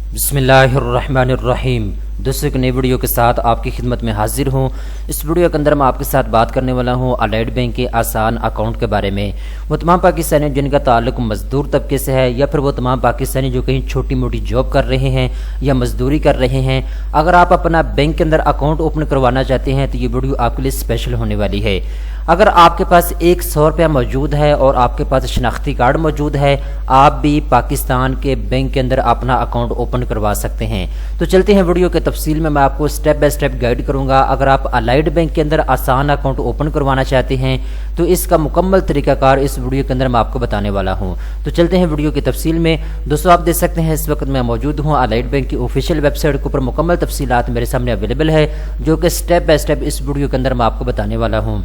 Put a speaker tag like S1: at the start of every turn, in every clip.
S1: बिस्मिल्लाहिर्रहमानिर्रहीम। दोस्तों, एक नई वीडियो के साथ आपकी खिदमत में हाजिर हूँ। इस वीडियो के अंदर मैं आपके साथ बात करने वाला हूँ अलाइड बैंक के आसान अकाउंट के बारे में। वो तमाम पाकिस्तानी जिनका ताल्लुक मजदूर तबके से है, या फिर वो तमाम पाकिस्तानी जो कहीं छोटी मोटी जॉब कर रहे हैं या मजदूरी कर रहे हैं, अगर आप अपना बैंक के अंदर अकाउंट ओपन करवाना चाहते हैं तो ये वीडियो आपके लिए स्पेशल होने वाली है। अगर आपके पास 100 रुपया मौजूद है और आपके पास शनाख्ती कार्ड मौजूद है, आप भी पाकिस्तान के बैंक के अंदर अपना अकाउंट ओपन करवा सकते हैं। तो चलते हैं वीडियो के तफसील में, मैं आपको स्टेप बाय स्टेप गाइड करूंगा। अगर आप अलाइड बैंक के अंदर आसान अकाउंट ओपन करवाना चाहते हैं तो इसका मुकम्मल तरीकाकार इस वीडियो के अंदर मैं आपको बताने वाला हूं। तो चलते हैं वीडियो की तफसील में। दोस्तों, आप देख सकते हैं इस वक्त मैं मौजूद हूँ अलाइड बैंक की ऑफिशियल वेबसाइट के ऊपर। मुकम्मल तफसीलात मेरे सामने अवेलेबल है, जो कि स्टेप बाय स्टेप इस वीडियो के अंदर मैं आपको बताने वाला हूँ।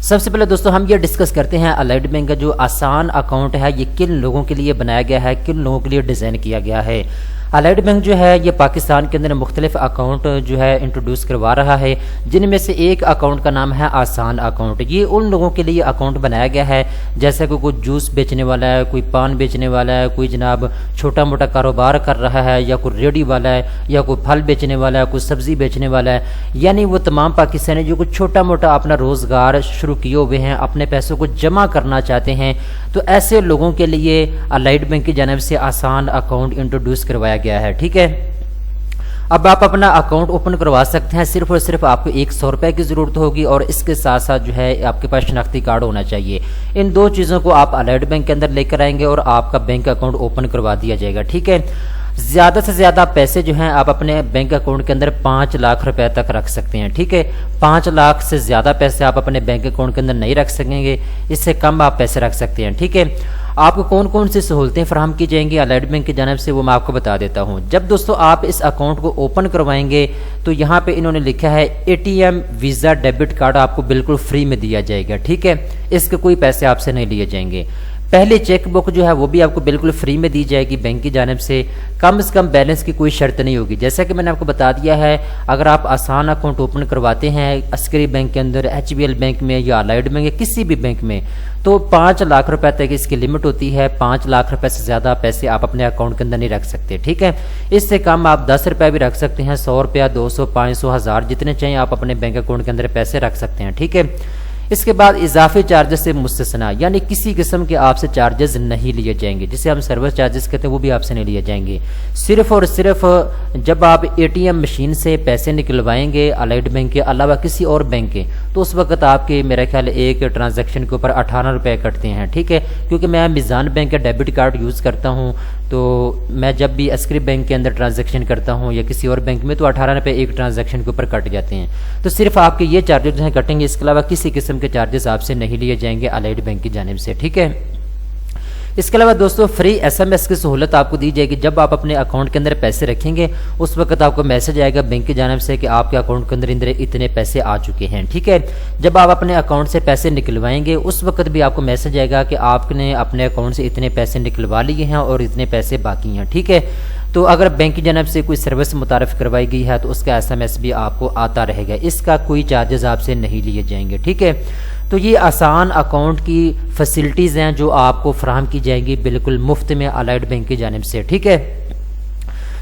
S1: सबसे पहले दोस्तों हम ये डिस्कस करते हैं अलाइड बैंक का जो आसान अकाउंट है ये किन लोगों के लिए बनाया गया है, किन लोगों के लिए डिज़ाइन किया गया है। अलाइड बैंक जो है ये पाकिस्तान के अंदर मुख्तलिफ अकाउंट जो है इंट्रोड्यूस करवा रहा है, जिनमें से एक अकाउंट का नाम है आसान अकाउंट। ये उन लोगों के लिए अकाउंट बनाया गया है जैसे कि कोई जूस बेचने वाला है, कोई पान बेचने वाला है, कोई जनाब छोटा मोटा कारोबार कर रहा है, या कोई रेडी वाला है, या कोई फल बेचने वाला है, कोई सब्जी बेचने वाला है। यानी वो तमाम पाकिस्तानी जो कुछ छोटा मोटा अपना रोज़गार शुरू किए हुए हैं, अपने पैसों को जमा करना चाहते हैं, तो ऐसे लोगों के लिए अलाइड बैंक की जानिब से आसान अकाउंट इंट्रोड्यूस करवाया गया है। ठीक है, अब आप अपना अकाउंट ओपन करवा सकते हैं। सिर्फ और सिर्फ आपको 100 रुपए की ज़रूरत होगी और इसके साथ साथ जो है आपके पास शनाख्ती कार्ड होना चाहिए। इन दो चीज़ों को आप अलाइड बैंक के अंदर लेकर आएंगे और आपका बैंक अकाउंट ओपन करवा दिया जाएगा। ठीक है, ज़्यादा से ज़्यादा पैसे जो हैं आप अपने बैंक अकाउंट के अंदर 5 लाख रुपए तक रख सकते हैं। ठीक है, 5 लाख से ज़्यादा पैसे आप अपने बैंक अकाउंट के अंदर नहीं रख सकेंगे, इससे कम आप पैसे रख सकते हैं। ठीक है, आपको कौन कौन सी सहूलतें फराहम की जाएंगी अलाइड बैंक की जानिब से वो मैं आपको बता देता हूँ। जब दोस्तों आप इस अकाउंट को ओपन करवाएंगे तो यहाँ पे इन्होंने लिखा है ATM वीज़ा डेबिट कार्ड आपको बिल्कुल फ्री में दिया जाएगा। ठीक है, इसके कोई पैसे आपसे नहीं लिए जाएंगे। पहली चेक बुक जो है वो भी आपको बिल्कुल फ्री में दी जाएगी बैंक की जानिब से कम बैलेंस की कोई शर्त नहीं होगी। जैसा कि मैंने आपको बता दिया है, अगर आप आसान अकाउंट ओपन करवाते हैं अस्करी बैंक के अंदर, HBL बैंक में या अलाइड बैंक या किसी भी बैंक में, तो 5 लाख रुपए तक इसकी लिमिट होती है। 5 लाख रुपए से ज़्यादा पैसे आप अपने अकाउंट के अंदर नहीं रख सकते। ठीक है, इससे कम आप 10 रुपये भी रख सकते हैं, 100 रुपया, 200, 500, 1000 जितने चाहिए आप अपने बैंक अकाउंट के अंदर पैसे रख सकते हैं। ठीक है, इसके बाद इजाफी चार्जेस से मुस्तस्ना, यानी किसी किस्म के आपसे चार्जेस नहीं लिए जाएंगे, जिसे हम सर्विस चार्जेस कहते हैं, वो भी आपसे नहीं लिए जाएंगे। सिर्फ और सिर्फ जब आप ATM मशीन से पैसे निकलवाएंगे अलाइड बैंक के अलावा किसी और बैंक के, तो उस वक्त आपके मेरा ख्याल एक ट्रांजैक्शन के ऊपर 18 रुपये कटते हैं। ठीक है, क्योंकि मैं मिज़ान बैंक का डेबिट कार्ड यूज़ करता हूँ, तो मैं जब भी अस्करी बैंक के अंदर ट्रांजैक्शन करता हूँ या किसी और बैंक में, तो 18 रुपये एक ट्रांजैक्शन के ऊपर कट जाते हैं। तो सिर्फ आपके ये चार्जेस हैं कटेंगे, इसके अलावा किसी किस्म के चार्जेस आपसे नहीं लिए जाएंगे अलाइड बैंक की जानिब से। ठीक है, इसके अलावा दोस्तों फ्री SMS की सहूलत आपको दी जाएगी। जब आप अपने अकाउंट के अंदर पैसे रखेंगे उस वक्त आपको मैसेज आएगा बैंक की जानिब से कि आपके अकाउंट के अंदर इतने पैसे आ चुके हैं। ठीक है, जब आप अपने अकाउंट से पैसे निकलवाएंगे उस वक्त भी आपको मैसेज आएगा कि आपने अपने अकाउंट से इतने पैसे निकलवा लिए हैं और इतने पैसे बाकी हैं। ठीक है, तो अगर बैंक की जानिब से कोई सर्विस मुतारिफ करवाई गई है तो उसका SMS भी आपको आता रहेगा, इसका कोई चार्जेस आपसे नहीं लिए जाएंगे। ठीक है, तो ये आसान अकाउंट की फैसिलिटीज़ हैं जो आपको फराहम की जाएंगी बिल्कुल मुफ्त में अलाइड बैंक की जानिब से। ठीक है,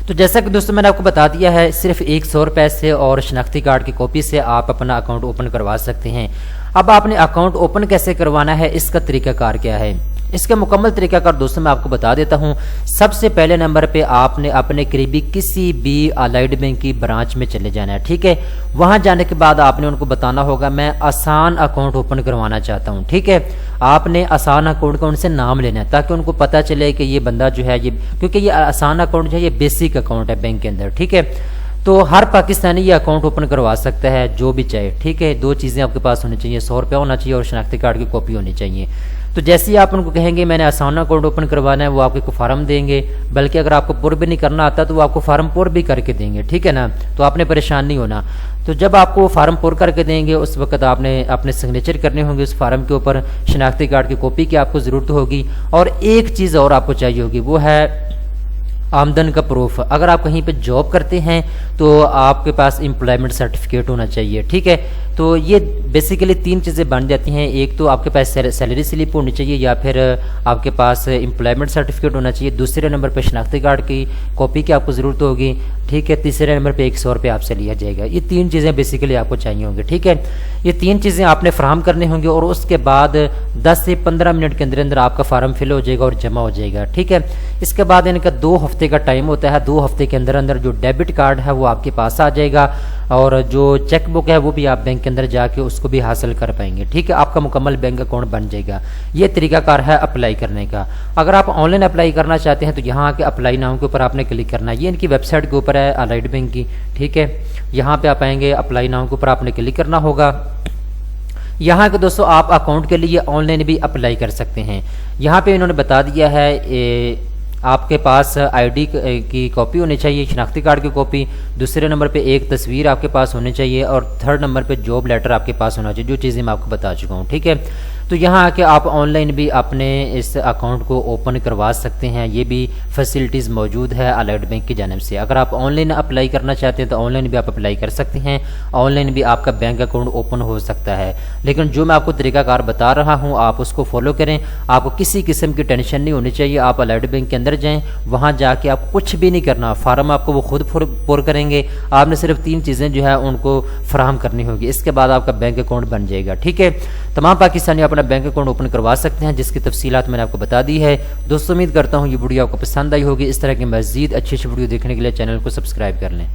S1: तो जैसा कि दोस्तों मैंने आपको बता दिया है, सिर्फ 100 रुपये से और शनाख्ती कार्ड की कॉपी से आप अपना अकाउंट ओपन करवा सकते हैं। अब आपने अकाउंट ओपन कैसे करवाना है, इसका तरीकाकार क्या है, इसका मुकम्मल तरीकाकार दोस्तों मैं आपको बता देता हूं। सबसे पहले नंबर पे आपने अपने करीबी किसी भी अलाइड बैंक की ब्रांच में चले जाना है। ठीक है, वहां जाने के बाद आपने उनको बताना होगा मैं आसान अकाउंट ओपन करवाना चाहता हूं। ठीक है, आपने आसान अकाउंट का उनसे नाम लेना है ताकि उनको पता चले कि ये बंदा जो है ये, क्योंकि ये आसान अकाउंट जो है ये बेसिक अकाउंट है बैंक के अंदर। ठीक है, तो हर पाकिस्तानी ये अकाउंट ओपन करवा सकता है जो भी चाहे। ठीक है, दो चीज़ें आपके पास होनी चाहिए, 100 रुपया होना चाहिए और शनाख्ती कार्ड की कॉपी होनी चाहिए। तो जैसे ही आप उनको कहेंगे मैंने आसान अकाउंट ओपन करवाना है, वो आपको फार्म देंगे, बल्कि अगर आपको पुर भी नहीं करना आता तो वो आपको फार्म पुर भी करके देंगे। ठीक है ना, तो आपने परेशान नहीं होना। तो जब आपको फार्म पुर करके देंगे उस वक्त आपने अपने सिग्नेचर करने होंगे उस फार्म के ऊपर, शनाख्ती कार्ड की कॉपी की आपको ज़रूरत होगी, और एक चीज़ और आपको चाहिए होगी, वो है आमदन का प्रूफ। अगर आप कहीं पे जॉब करते हैं तो आपके पास एम्प्लॉयमेंट सर्टिफिकेट होना चाहिए। ठीक है, तो ये बेसिकली 3 चीज़ें बन जाती हैं। एक तो आपके पास सैलरी स्लिप होनी चाहिए या फिर आपके पास एम्प्लॉयमेंट सर्टिफिकेट होना चाहिए। दूसरे नंबर पे शनाख्ती कार्ड की कॉपी की आपको ज़रूरत होगी, ठीक है। तीसरे नंबर पे 100 रुपये आपसे लिया जाएगा। ये 3 चीज़ें बेसिकली आपको चाहिए होंगी, ठीक है। ये 3 चीज़ें आपने फराहम करनी होंगी और उसके बाद 10 से 15 मिनट के अंदर अंदर आपका फार्म फिल हो जाएगा और जमा हो जाएगा, ठीक है। इसके बाद इनका 2 हफ्ते का टाइम होता है। 2 हफ्ते के अंदर अंदर जो डेबिट कार्ड है वो आपके पास आ जाएगा और जो चेक बुक है वो भी आप बैंक के अंदर जाके उसको भी हासिल कर पाएंगे, ठीक है। आपका मुकम्मल बैंक अकाउंट बन जाएगा। ये तरीकाकार है अप्लाई करने का। अगर आप ऑनलाइन अप्लाई करना चाहते हैं तो यहाँ आके अप्लाई नाउ के ऊपर आपने क्लिक करना है। ये इनकी वेबसाइट के ऊपर है अलाइड बैंक की, ठीक है। यहाँ पे आप आएंगे, अप्लाई नाउ के ऊपर आपने क्लिक करना होगा। यहाँ के दोस्तों आप अकाउंट के लिए ऑनलाइन भी अप्लाई कर सकते हैं। यहाँ पे इन्होंने बता दिया है आपके पास आईडी की कॉपी होनी चाहिए, शनाख्ती कार्ड की कॉपी। दूसरे नंबर पे एक तस्वीर आपके पास होनी चाहिए और थर्ड नंबर पे जॉब लेटर आपके पास होना चाहिए, जो चीज़ें मैं आपको बता चुका हूँ, ठीक है। तो यहाँ आके आप ऑनलाइन भी अपने इस अकाउंट को ओपन करवा सकते हैं। ये भी फैसिलिटीज़ मौजूद है अलाइड बैंक की जानिब से। अगर आप ऑनलाइन अप्लाई करना चाहते हैं तो ऑनलाइन भी आप अप्लाई कर सकते हैं। ऑनलाइन भी आपका बैंक अकाउंट ओपन हो सकता है। लेकिन जो मैं आपको तरीकाकार बता रहा हूँ आप उसको फॉलो करें। आपको किसी किस्म की टेंशन नहीं होनी चाहिए। आप अलाइड बैंक के अंदर जाएँ, वहाँ जाके आप कुछ भी नहीं करना, फार्म आपको वो खुद पुर करेंगे। आपने सिर्फ 3 चीज़ें जो है उनको फराहम करनी होगी। इसके बाद आपका बैंक अकाउंट बन जाएगा, ठीक है। तमाम पाकिस्तानी अपना बैंक अकाउंट ओपन करवा सकते हैं, जिसकी तफसीलात मैंने आपको बता दी है। दोस्तों उम्मीद करता हूँ ये वीडियो आपको पसंद आई होगी। इस तरह की मज़ीद अच्छी वीडियो देखने के लिए चैनल को सब्सक्राइब कर लें।